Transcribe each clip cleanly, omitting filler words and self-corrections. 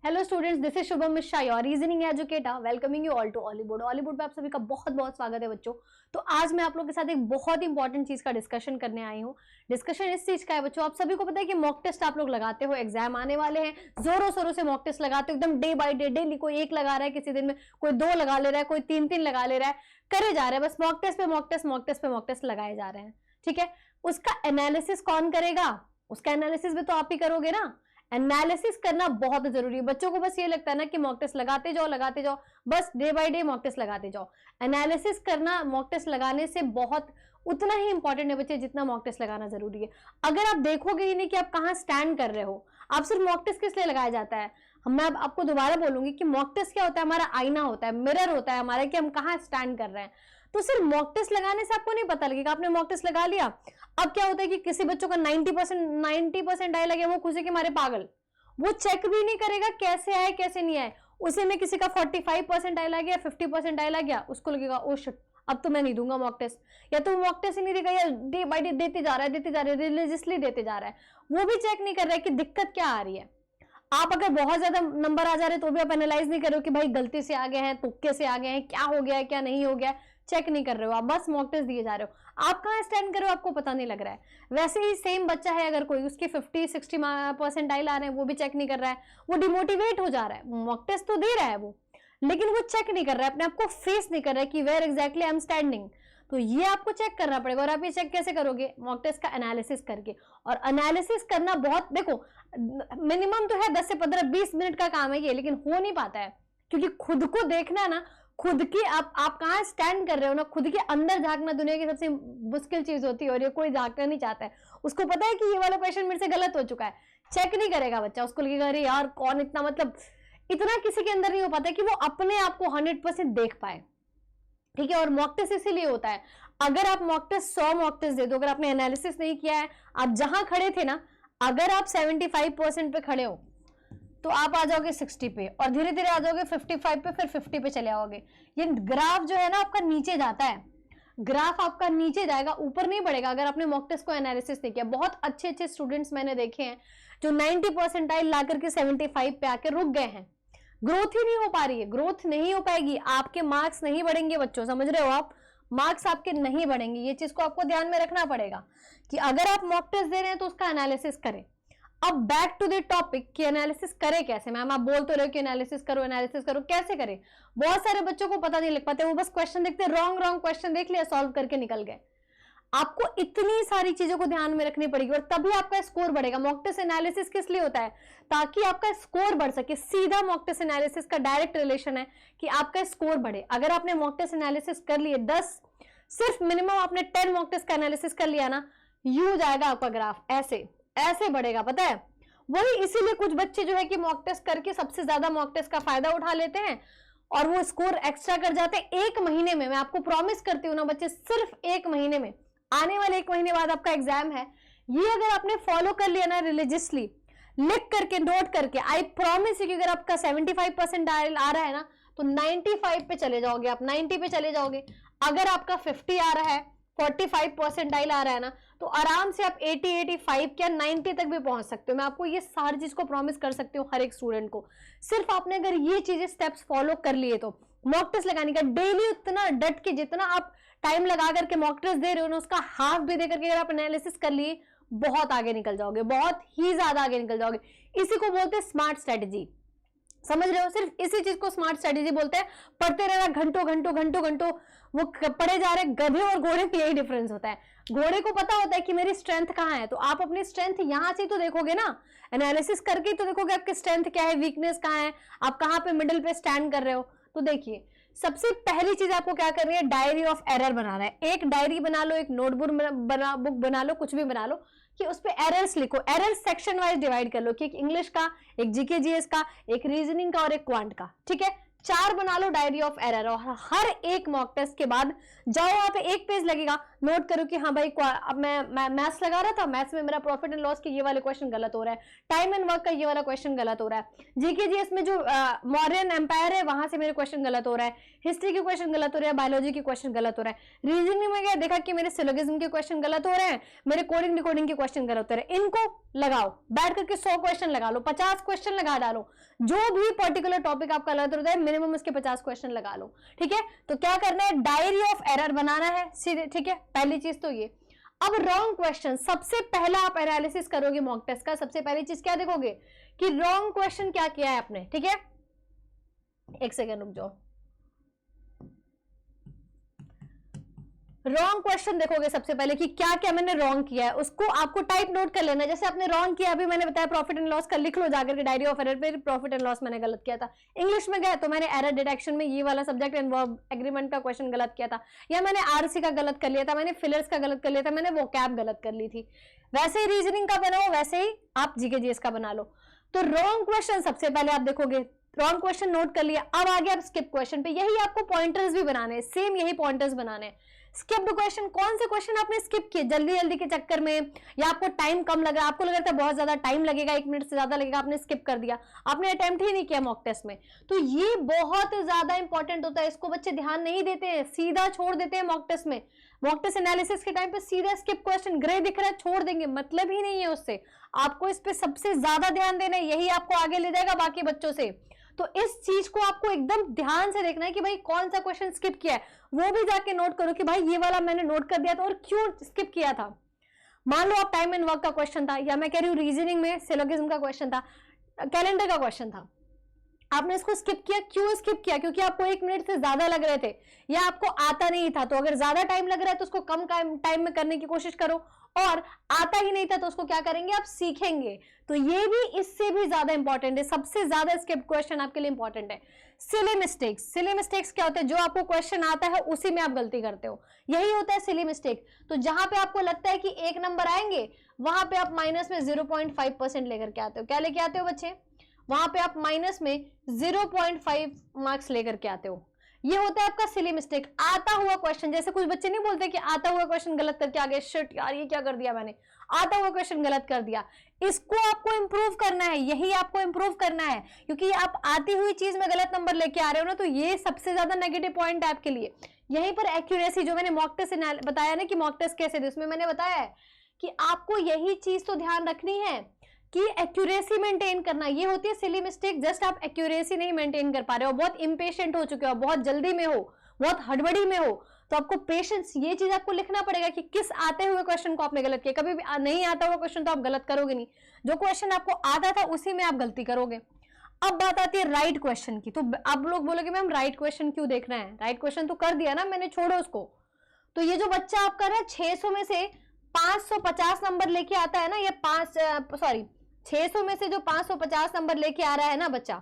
Hello students, this is Shubham Mishra, your reasoning educator, welcoming you all to Ollywood. Ollywood पे आप सभी का बहुत बहुत स्वागत है बच्चों। तो आज मैं आप लोगों के साथ एक बहुत इंपॉर्टेंट चीज का डिस्कशन करने आई हूँ। डिस्कशन इस चीज का है बच्चों, आप सभी को पता है कि मॉक टेस्ट आप लोग लगाते हो, एग्जाम आने वाले हैं, जोरों शोरों से मॉक टेस्ट लगाते हो, एकदम डे बाय डे, डेली कोई एक लगा रहा है, किसी दिन में कोई दो लगा ले रहा है, कोई तीन तीन लगा ले रहा है, करे जा रहे हैं, बस मॉक टेस्ट पे मॉक टेस्ट, मॉक टेस्ट पे मॉक टेस्ट लगाए जा रहे हैं। ठीक है, उसका एनालिसिस कौन करेगा? उसका एनालिसिस भी तो आप ही करोगे ना। एनालिसिस करना बहुत जरूरी है। बच्चों को बस ये लगता है ना कि मॉक टेस्ट लगाते जाओ, बस day by day mock test लगाते जाओ। एनालिसिस करना मॉक टेस्ट लगाने से बहुत उतना ही इंपॉर्टेंट है बच्चे जितना मॉक टेस्ट लगाना जरूरी है। अगर आप देखोगे ही नहीं कि आप कहां स्टैंड कर रहे हो, आप सिर्फ मॉक टेस्ट किस लिए लगाया जाता है, मैं आपको दोबारा बोलूंगी कि मॉक टेस्ट क्या होता है, हमारा आईना होता है, मिरर होता है हमारा, कि हम कहां स्टैंड कर रहे हैं। तो सिर्फ मॉक टेस्ट लगाने से आपको नहीं पता लगेगा। आपने मॉक टेस्ट लगा लिया, अब क्या होता है कि किसी बच्चों का 90% आए लगे, वो खुशी के मारे पागल, वो चेक भी नहीं करेगा कैसे आए कैसे नहीं आए। उसी में किसी का 45% आए लग गया, 50% आए लग गया, उसको लगेगा ओ शिट, अब तो मैं नहीं दूंगा मॉक टेस्ट, या तो मॉक टेस्ट ही नहीं देगा, या डे बाय डे देते जा रहा है, रिलीजियसली देते जा रहा है, वो भी चेक नहीं कर रहा है कि दिक्कत क्या आ रही है। आप अगर बहुत ज्यादा नंबर आ जा रहे तो भी आप एनालाइज नहीं कर रहे हो कि भाई गलती से आ गए हैं, तुक्के से आ गए हैं, क्या हो गया है क्या नहीं हो गया, चेक नहीं कर रहे हो, आप बस मॉक टेस्ट दिए जा रहे हो। आप कहां स्टैंड कर रहे हो आपको पता नहीं लग रहा है। वैसे ही सेम बच्चा है, अगर कोई उसके 50-60% आए ला रहे हैं, वो भी चेक नहीं कर रहा है, वो डिमोटिवेट हो जा रहा है। मॉक टेस्ट तो दे रहा है वो, लेकिन वो चेक नहीं कर रहा है, अपने आप को फेस नहीं कर रहा है कि where exactly I am standing. तो ये आपको चेक करना पड़ेगा। और आप ये चेक कैसे करोगे? मॉक टेस्ट का एनालिसिस करके। और एनालिसिस करना बहुत, देखो मिनिमम तो है 10 से 15-20 मिनट का काम है ये, लेकिन हो नहीं पाता है क्योंकि खुद को देखना ना, खुद की आप कहां स्टैंड कर रहे हो ना, खुद के अंदर झांकना दुनिया की सबसे मुश्किल चीज होती है, और ये कोई झांकना नहीं चाहता है। उसको पता है कि ये वाला क्वेश्चन मेरे से गलत हो चुका है, चेक नहीं करेगा बच्चा, उसको लगेगा अरे यार कौन इतना, मतलब इतना किसी के अंदर नहीं हो पाता कि वो अपने आप को 100% देख पाए। ठीक है, और मॉक टेस्ट इसीलिए होता है। अगर आप मॉक टेस्ट 100 मॉक टेस्ट दे दो, अगर आपने एनालिसिस नहीं किया है, आप जहां खड़े थे ना, अगर आप 75% पे खड़े हो तो आप आ जाओगे 60 पे, और धीरे धीरे आ जाओगे 55 पे, फिर 50 पे चले आओगे। ये ग्राफ जो है ना आपका नीचे जाता है, ग्राफ आपका नीचे जाएगा, ऊपर नहीं बढ़ेगा अगर आपने मॉक टेस्ट को एनालिसिस नहीं किया। बहुत अच्छे अच्छे स्टूडेंट्स मैंने देखे हैं जो 90% ला करके 75 पे आके रुक गए हैं। ग्रोथ ही नहीं हो पा रही है, ग्रोथ नहीं हो पाएगी, आपके मार्क्स नहीं बढ़ेंगे बच्चों, समझ रहे हो आप? मार्क्स आपके नहीं बढ़ेंगे। ये चीज को आपको ध्यान में रखना पड़ेगा कि अगर आप मॉक टेस्ट दे रहे हैं तो उसका एनालिसिस करें। अब बैक टू द टॉपिक कि एनालिसिस करें कैसे। मैम आप बोल तो रहे हो कि एनालिसिस करो, कैसे करें? बहुत सारे बच्चों को पता नहीं लग पाते, वो बस क्वेश्चन देखते, रॉन्ग क्वेश्चन देख लिया, सॉल्व करके निकल गए। आपको इतनी सारी चीजों को ध्यान में रखनी पड़ेगी, और तभी आपका स्कोर बढ़ेगा। मॉक टेस्ट एनालिसिस किस लिए होता है? ताकि आपका स्कोर बढ़ सके। सीधा मॉक टेस्ट एनालिसिस का डायरेक्ट रिलेशन है कि आपका स्कोर बढ़े। अगर आपने मॉक टेस्ट एनालिसिस कर लिए 10, सिर्फ मिनिमम आपने 10 मॉक टेस्ट का एनालिसिस कर लिया ना, यू जाएगा आपका ग्राफ, ऐसे ऐसे बढ़ेगा, पता है? वही इसीलिए कुछ बच्चे जो है कि मॉक टेस्ट करके सबसे ज्यादा मॉक टेस्ट का फायदा उठा लेते हैं और वो स्कोर एक्स्ट्रा कर जाते हैं। 1 महीने में, मैं आपको प्रॉमिस करती हूँ ना बच्चे, सिर्फ 1 महीने में, आने वाले 1 महीने बाद आपका एग्जाम है, ये अगर आपने फॉलो कर लिया ना रिलीजियसली, लिख करके नोट करके, आई प्रॉमिस यू कि अगर आपका 75% आ रहा है ना तो 95 पे चले जाओगे, आप 90 पे चले जाओगे। अगर आपका 50 आ रहा है, 45% आ रहा है ना, तो आराम से आप 80, 85 क्या 90 तक भी पहुंच सकते हो। मैं आपको ये सारी चीज को प्रॉमिस कर सकती हूँ हर एक स्टूडेंट को। सिर्फ आपने अगर ये चीजें स्टेप्स फॉलो कर लिए तो मॉक टेस्ट लगाने का डेली उतना डट के, जितना आप टाइम लगा करके मॉक टेस्ट दे रहे हो ना, उसका हाफ भी दे करके अगर आप एनालिसिस कर लिए, बहुत आगे निकल जाओगे, बहुत ही ज्यादा आगे निकल जाओगे। इसी को बोलते हैं स्मार्ट स्ट्रेटेजी, समझ रहे हो? सिर्फ इसी चीज को स्मार्ट स्ट्रेटेजी बोलते हैं। पढ़ते रहना घंटों, वो पढ़े जा रहे। गधे और घोड़े में यही डिफरेंस होता है। घोड़े को पता होता है कि मेरी स्ट्रेंथ कहाँ है, तो आप अपनी स्ट्रेंथ यहां से तो देखोगे ना, एनालिसिस करके तो देखोगे आपकी स्ट्रेंथ क्या है, वीकनेस कहाँ है, आप कहाँ पे मिडिल पे स्टैंड कर रहे हो। तो देखिए, सबसे पहली चीज आपको क्या करनी है, डायरी ऑफ एरर बनाना है। एक डायरी बना लो, एक नोटबुक बना लो, कुछ भी बना लो, कि उस पे एरर्स लिखो। एरर्स सेक्शन वाइज डिवाइड कर लो कि एक इंग्लिश का, एक जीके जीएस का, एक रीजनिंग का और एक क्वांट का। ठीक है, 4 बना लो डायरी ऑफ एरर, और हर एक मॉक टेस्ट के बाद जाओ, वहां पे एक पेज लगेगा, नोट करो कि हाँ भाई अब मैं मैथ्स लगा रहा था, मैथ्स में मेरा प्रॉफिट एंड लॉस के ये वाले क्वेश्चन गलत हो रहा है, टाइम एंड वर्क का ये वाला क्वेश्चन गलत हो रहा है, जीके जीएस में जो मौर्यन एम्पायर है वहां से मेरे क्वेश्चन गलत हो रहा है, हिस्ट्री के क्वेश्चन गलत हो रहा है, बायोलॉजी के क्वेश्चन गलत हो रहा है, रीजनिंग में क्या देखा कि मेरे सिलोगिज्म के क्वेश्चन गलत हो रहे हैं, मेरे कोडिंग डिकोडिंग के क्वेश्चन गलत हो रहे हैं, इनको लगाओ, बैठ करके 100 क्वेश्चन लगा लो, 50 क्वेश्चन लगा डालो, जो भी पर्टिकुलर टॉपिक आपका गलत होता है मिनिमम उसके 50 क्वेश्चन लगा लो, ठीक है। तो क्या करना है, डायरी ऑफ एरर बनाना है सीधे, ठीक है, पहली चीज तो ये। अब रॉन्ग क्वेश्चन, सबसे पहला आप एनालिसिस करोगे मॉक टेस्ट का, सबसे पहली चीज क्या देखोगे कि रॉन्ग क्वेश्चन क्या किया है आपने, ठीक है। एक सेकेंड रुक जाओ, रॉन्ग क्वेश्चन देखोगे सबसे पहले कि क्या क्या मैंने रॉन्ग किया है, उसको आपको टाइप नोट कर लेना। जैसे आपने रॉन्ग किया, अभी मैंने बताया प्रॉफिट एंड लॉस का, लिख लो जाकर के डायरी ऑफ एरर पे, प्रॉफिट एंड लॉस मैंने गलत किया था। इंग्लिश में गए तो मैंने एरर डिटेक्शन में ये वाला सब्जेक्ट एंड वर्ब एग्रीमेंट का क्वेश्चन गलत किया था, या मैंने आरसी का गलत कर लिया था, मैंने फिलर्स का गलत कर लिया था, मैंने वोकैब गलत कर ली थी। वैसे ही रीजनिंग का बनाओ, वैसे ही आप जीके जीएस का बना लो। तो रॉन्ग क्वेश्चन सबसे पहले आप देखोगे, रॉन्ग क्वेश्चन नोट कर लिया, अब आगे आप स्किप क्वेश्चन पे, यही आपको पॉइंटर्स भी बनाने हैं, सेम यही पॉइंटर्स बनाने हैं। स्किप द क्वेश्चन, कौन से क्वेश्चन आपने स्किप किए जल्दी जल्दी के चक्कर में, या आपको टाइम कम लग रहा है, आपको लग रहा था बहुत ज्यादा टाइम लगेगा, 1 मिनट से ज्यादा लगेगा, आपने स्किप कर दिया, आपने अटेम्प्ट ही नहीं किया मॉक टेस्ट में। तो ये बहुत ज्यादा इंपॉर्टेंट होता है, इसको बच्चे ध्यान नहीं देते हैं, सीधा छोड़ देते हैं मॉक टेस्ट में। मॉक टेस्ट एनालिसिस के टाइम पे सीधा स्किप क्वेश्चन, ग्रे दिख रहा है छोड़ देंगे, मतलब ही नहीं है उससे। आपको इस पे सबसे ज्यादा ध्यान देना है, यही आपको आगे ले जाएगा बाकी बच्चों से। तो इस चीज को आपको एकदम ध्यान से देखना है कि भाई कौन सा क्वेश्चन स्किप किया है, वो भी जाके नोट करो कि भाई ये वाला मैंने नोट कर दिया था और क्यों स्किप किया था। मान लो आप टाइम एंड वर्क का क्वेश्चन था, या मैं कह रही हूँ रीजनिंग में सिलोगिज्म का क्वेश्चन था, कैलेंडर का क्वेश्चन था, आपने इसको स्किप किया, क्यों स्किप किया, क्योंकि आपको 1 मिनट से ज्यादा लग रहे थे, या आपको आता नहीं था। तो अगर ज्यादा टाइम लग रहा है तो उसको कम टाइम में करने की कोशिश करो, और आता ही नहीं था तो उसको क्या करेंगे, आप सीखेंगे। तो ये भी इससे भी ज्यादा इंपॉर्टेंट है, सबसे ज्यादा स्किप क्वेश्चन आपके लिए इंपॉर्टेंट है। सिली मिस्टेक्स, सिली मिस्टेक्स क्या होते हैं, जो आपको क्वेश्चन आता है उसी में आप गलती करते हो, यही होता है सिली मिस्टेक। तो जहां पे आपको लगता है कि 1 नंबर आएंगे, वहां पे आप माइनस में 0.5% लेकर के आते हो। क्या लेके आते हो बच्चे, वहां पे आप माइनस में 0.5 मार्क्स लेकर के आते हो। ये होता है आपका सिली मिस्टेक, आता हुआ क्वेश्चन। जैसे कुछ बच्चे नहीं बोलते कि आता हुआ क्वेश्चन गलत करके आ गए, शिट यार ये क्या कर दिया मैंने, आता हुआ क्वेश्चन गलत कर दिया। इसको आपको इंप्रूव करना है, यही आपको इंप्रूव करना है, क्योंकि आप आती हुई चीज में गलत नंबर लेके आ रहे हो ना, तो ये सबसे ज्यादा नेगेटिव पॉइंट है आपके लिए। यहीं पर एक्यूरेसी, जो मैंने मॉक टेस्ट बताया ना कि मॉक टेस्ट कैसे थे, उसमें मैंने बताया है कि आपको यही चीज तो ध्यान रखनी है कि एक्यूरेसी मेंटेन करना। ये होती है सिली मिस्टेक, जस्ट आप एक्यूरेसी नहीं मेंटेन कर पा रहे हो, बहुत इंपेशेंट हो चुके हो, बहुत जल्दी में हो, बहुत हड़बड़ी में हो। तो आपको पेशेंस, ये चीज आपको लिखना पड़ेगा कि किस आते हुए क्वेश्चन को आपने गलत किया। कभी भी नहीं आता हुआ क्वेश्चन तो आप गलत करोगे नहीं, जो क्वेश्चन आपको आता था उसी में आप गलती करोगे। अब बात आती है राइट क्वेश्चन की। तो आप लोग बोलोगे मैम राइट क्वेश्चन क्यों देखना है, राइट क्वेश्चन तो कर दिया ना मैंने, छोड़ो उसको। तो ये जो बच्चा आपका ना 600 में से 550 नंबर लेके आता है ना, ये 600 में से जो 550 नंबर लेके आ रहा है ना बच्चा,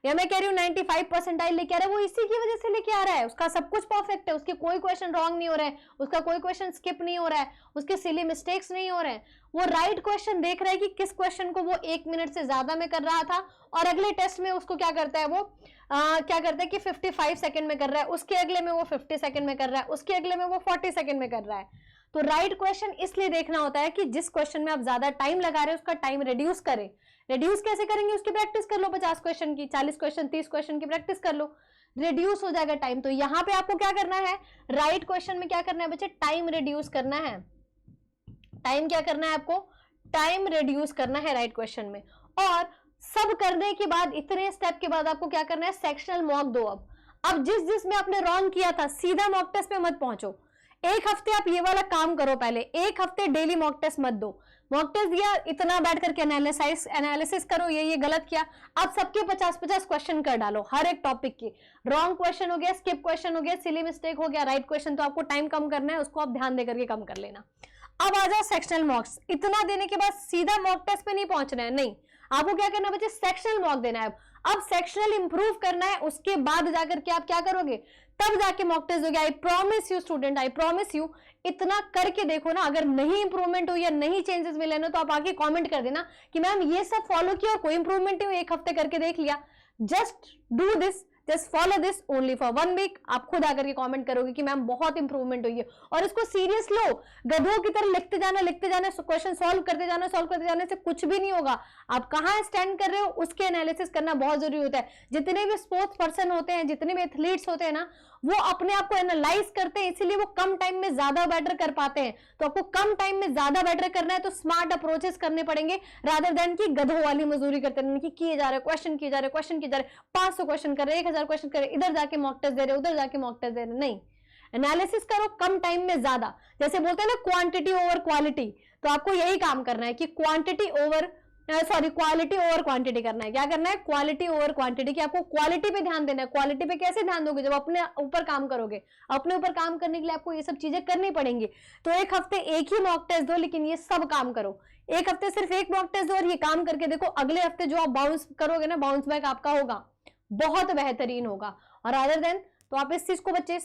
या मैं कह रही हूँ 95 परसेंटाइल लेके आ रहा है, वो इसी की वजह से लेके आ रहा है। उसका सब कुछ परफेक्ट है, उसके कोई क्वेश्चन रॉन्ग नहीं हो रहा है, उसका कोई क्वेश्चन स्किप नहीं हो रहा है, उसके सिली मिस्टेक्स नहीं हो रहे हैं। वो राइट क्वेश्चन देख रहा है कि किस क्वेश्चन को वो 1 मिनट से ज्यादा में कर रहा था, और अगले टेस्ट में उसको क्या करता है, वो क्या करता है कि 55 सेकंड में कर रहा है, उसके अगले में वो 50 सेकंड में कर रहा है, उसके अगले में वो 40 सेकंड में कर रहा है। तो राइट क्वेश्चन इसलिए देखना होता है कि जिस क्वेश्चन में आप ज्यादा टाइम लगा रहे हो उसका टाइम रिड्यूस करें। रिड्यूस कैसे करेंगे, उसकी प्रैक्टिस कर लो, 50 क्वेश्चन की, 40 क्वेश्चन, 30 क्वेश्चन की प्रैक्टिस कर लो, रिड्यूस हो जाएगा टाइम। तो यहाँ पे आपको क्या करना है, राइट क्वेश्चन में क्या करना है बच्चे, टाइम रिड्यूस करना है। टाइम क्या करना है आपको, टाइम रिड्यूस करना है राइट क्वेश्चन में। और सब करने के बाद, इतने स्टेप के बाद आपको क्या करना है, सेक्शनल मॉक दो। अब जिस में आपने रॉन्ग किया था सीधा मॉक टेस्ट पे मत पहुंचो। 1 हफ्ते आप ये वाला काम करो, पहले 1 हफ्ते डेली मॉक टेस्ट मत दो। मॉक टेस्ट दिया, इतना बैठ करके एनालिसिस करो, ये गलत किया, अब सबके 50-50 क्वेश्चन कर डालो हर एक टॉपिक की। रॉन्ग क्वेश्चन हो गया, स्किप क्वेश्चन हो गया, सिली मिस्टेक हो गया, राइट क्वेश्चन तो आपको टाइम कम करना है, उसको आप ध्यान देकर के कम कर लेना। अब आ जाओ सेक्शनल मॉक्स। इतना देने के बाद सीधा मॉक टेस्ट पे नहीं पहुंचना है, नहीं, आपको क्या करना है बच्चे, सेक्शनल मॉक देना है। अब सेक्शनल इंप्रूव करना है, उसके बाद जाकर के आप क्या करोगे, तब जाके मॉक टेस्ट दोगे। I promise you student, I promise you, इतना करके देखो ना, अगर नहीं इंप्रूवमेंट हुई या नहीं चेंजेस मिले ना, तो आप आगे कमेंट कर देना कि मैम ये सब फॉलो किया और कोई इंप्रूवमेंट नहीं हुई, 1 हफ्ते करके देख लिया। Just do this, just follow this only for 1 week. आप खुद आकर के कमेंट करोगे कि मैम बहुत इंप्रूवमेंट हुई है, और इसको सीरियस लो, गधों की तरह लिखते जाना, क्वेश्चन सॉल्व करते जाने से कुछ भी नहीं होगा। आप कहाँ स्टैंड कर रहे हो उसके एनालिसिस करना बहुत जरूरी होता है। जितने भी स्पोर्ट्स पर्सन होते हैं, जितने भी एथलीट्स होते हैं ना, वो अपने आप को एनालाइज करते हैं, इसीलिए वो कम टाइम में ज्यादा बेटर कर पाते हैं। तो आपको कम टाइम में ज्यादा बेटर करना है तो स्मार्ट अप्रोचेस करने पड़ेंगे, रादर देन कि गधों वाली मजदूरी करते रहने की, किए जा रहे क्वेश्चन किए जा रहे 500 क्वेश्चन कर रहे, 1000 क्वेश्चन कर रहे, इधर जाके मॉक टेस्ट दे रहे, उधर जाके मॉक टेस्ट दे रहे। नहीं, एनालिसिस करो कम टाइम में ज्यादा। जैसे बोलते हैं ना क्वांटिटी ओवर क्वालिटी, तो आपको यही काम करना है कि क्वालिटी ओवर क्वांटिटी करना है। क्या करना है? क्वालिटी ओवर क्वांटिटी, कि आपको क्वालिटी पे ध्यान देना है। क्वालिटी पे कैसे ध्यान दोगे? जब अपने ऊपर काम करोगे। अपने ऊपर काम करने के लिए आपको ये सब चीजें करनी पड़ेंगी। तो एक हफ्ते एक ही मॉक टेस्ट दो, लेकिन ये सब काम करो। एक हफ्ते सिर्फ एक मॉक टेस्ट दो और ये काम करके देखो, अगले हफ्ते जो आप बाउंस करोगे ना, बाउंस बैक आपका होगा, बहुत बेहतरीन होगा। और अदर देन तो आप इस चीज को बच्चे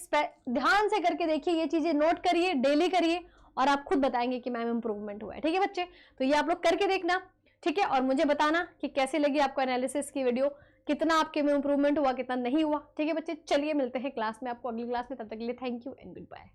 ध्यान से करके देखिए, ये चीजें नोट करिए, डेली करिए, और आप खुद बताएंगे कि मैम इंप्रूवमेंट हुआ है। ठीक है बच्चे? तो ये आप लोग करके देखना, ठीक है? और मुझे बताना कि कैसी लगी आपको एनालिसिस की वीडियो, कितना आपके में इंप्रूवमेंट हुआ, कितना नहीं हुआ। ठीक है बच्चे? चलिए मिलते हैं क्लास में आपको अगली क्लास में, तब तक के लिए thank you and good bye.